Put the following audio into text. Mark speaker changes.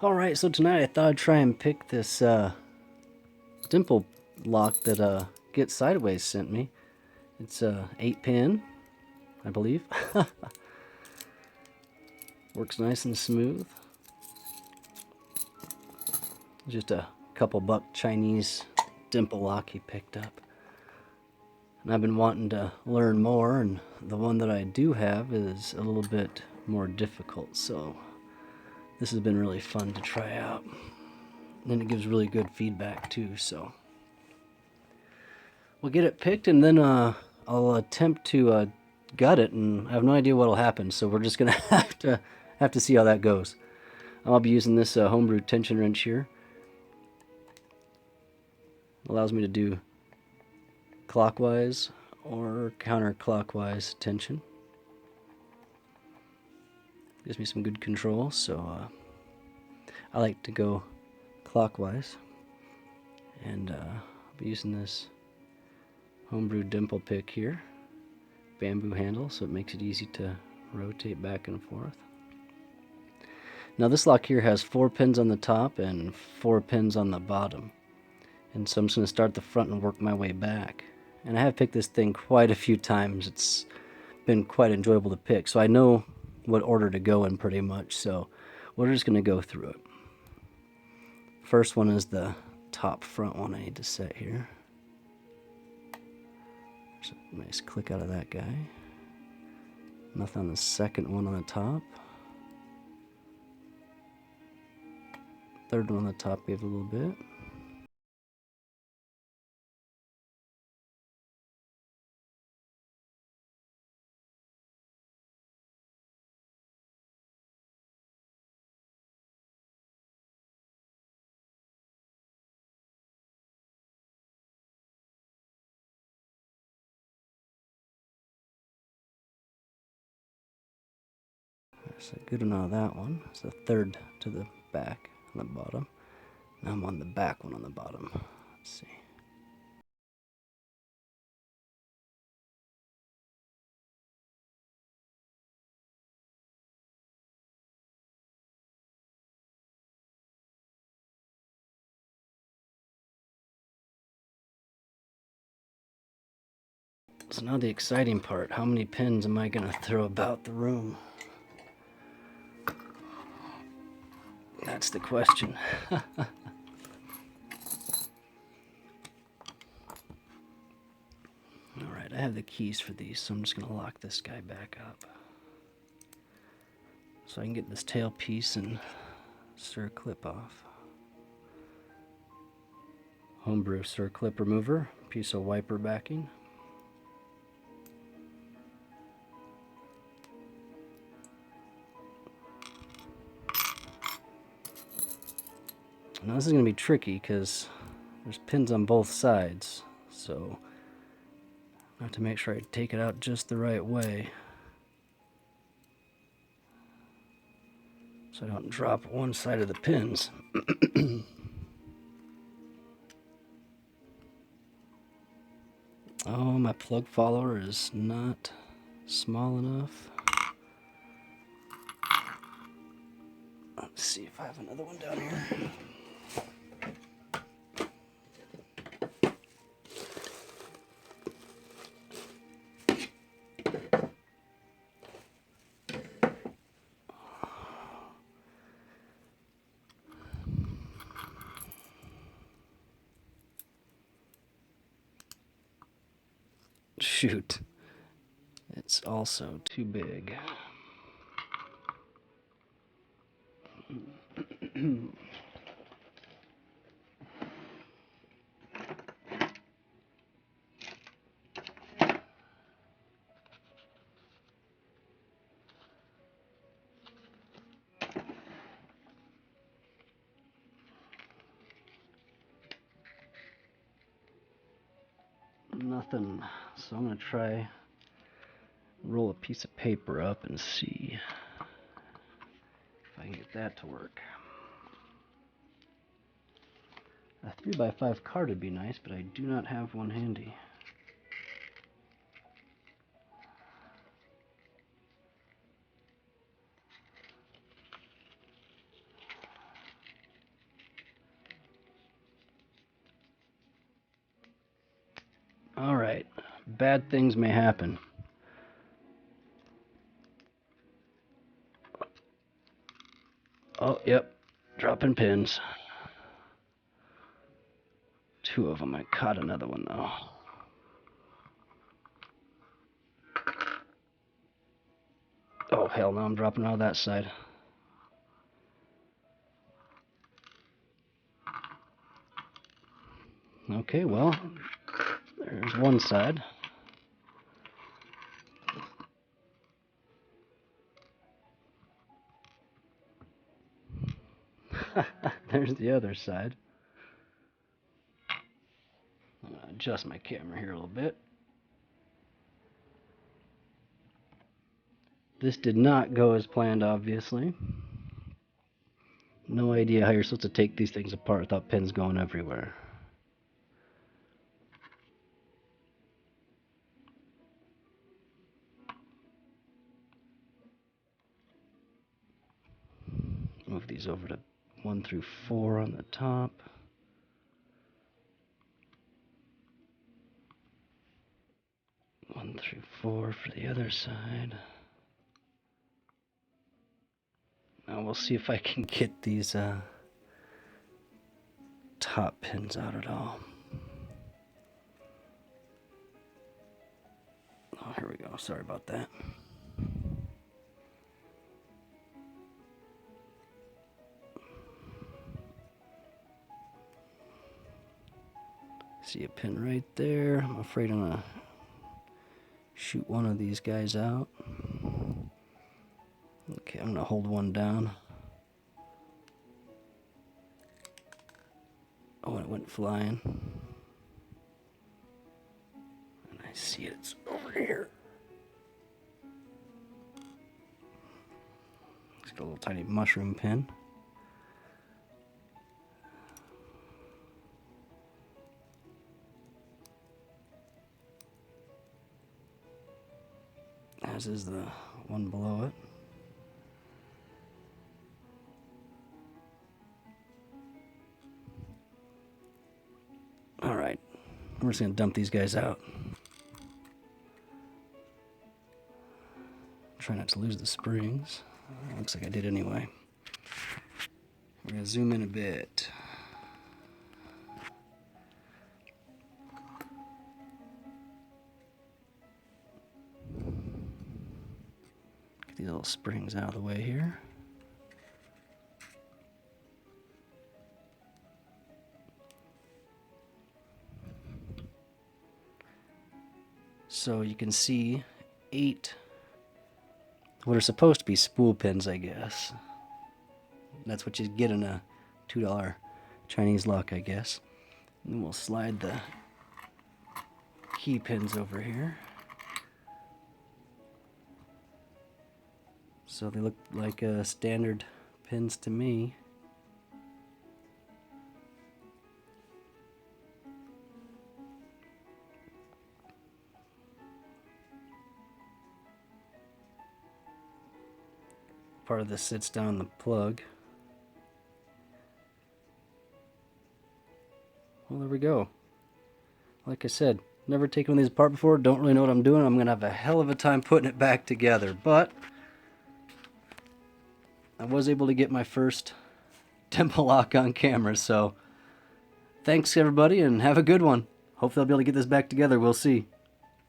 Speaker 1: Alright, so tonight I thought I'd try and pick this dimple lock that Get Sideways sent me. It's 8-pin, I believe. Works nice and smooth. Just a couple buck Chinese dimple lock he picked up. And I've been wanting to learn more, and the one that I do have is a little bit more difficult, so this has been really fun to try out. And it gives really good feedback too, so we'll get it picked, and then I'll attempt to gut it, and I have no idea what'll happen, so we're just gonna have to see how that goes. I'll be using this homebrew tension wrench here. It allows me to do clockwise or counterclockwise tension. Gives me some good control, so I like to go clockwise, and I'll be using this homebrew dimple pick here, bamboo handle, so it makes it easy to rotate back and forth. Now this lock here has 4 pins on the top and 4 pins on the bottom, and so I'm just going to start the front and work my way back. And I have picked this thing quite a few times. It's been quite enjoyable to pick, so I know what order to go in pretty much, so we're just going to go through it. First one is the top front one I need to set here. There's a nice click out of that guy. Nothing on the second one on the top. Third one on the top gave a little bit. There's a good amount of that one. It's the third to the back on the bottom. Now I'm on the back one on the bottom. Let's see. So now the exciting part. How many pins am I going to throw about the room? That's the question. Alright, I have the keys for these, so I'm just going to lock this guy back up, so I can get this tail piece and circlip off. Homebrew circlip remover, piece of wiper backing. Now this is going to be tricky because there's pins on both sides, so I have to make sure I take it out just the right way so I don't drop one side of the pins. Oh, my plug follower is not small enough. Let's see if I have another one down here. Shoot. It's also too big. Nothing. So I'm going to try roll a piece of paper up and see if I can get that to work. A 3x5 card would be nice, but I do not have one handy. Alright, bad things may happen. Oh, yep, dropping pins. 2 of them. I caught another one though. Oh, hell no, I'm dropping out of that side. Okay, well, there's one side. There's the other side. I'm gonna adjust my camera here a little bit. This did not go as planned, obviously. No idea how you're supposed to take these things apart without pins going everywhere. Move these over to 1 through 4 on the top. One through 4 for the other side. Now we'll see if I can get these top pins out at all. Oh, here we go. Sorry about that. See a pin right there. I'm afraid I'm gonna shoot one of these guys out. Okay, I'm gonna hold one down. Oh, it went flying. And I see it's over here. It's got a little tiny mushroom pin. As is the one below it. Alright, we're just going to dump these guys out. Try not to lose the springs. Looks like I did anyway. We're going to zoom in a bit. Get these little springs out of the way here. So you can see 8 what are supposed to be spool pins, I guess. That's what you get in a $2 Chinese lock, I guess. And then we'll slide the key pins over here. So they look like standard pins to me. Part of this sits down the plug. Well, there we go. Like I said, never taken one of these apart before, don't really know what I'm doing. I'm going to have a hell of a time putting it back together, but I was able to get my first dimple lock on camera, so thanks everybody and have a good one. Hopefully I'll be able to get this back together, we'll see.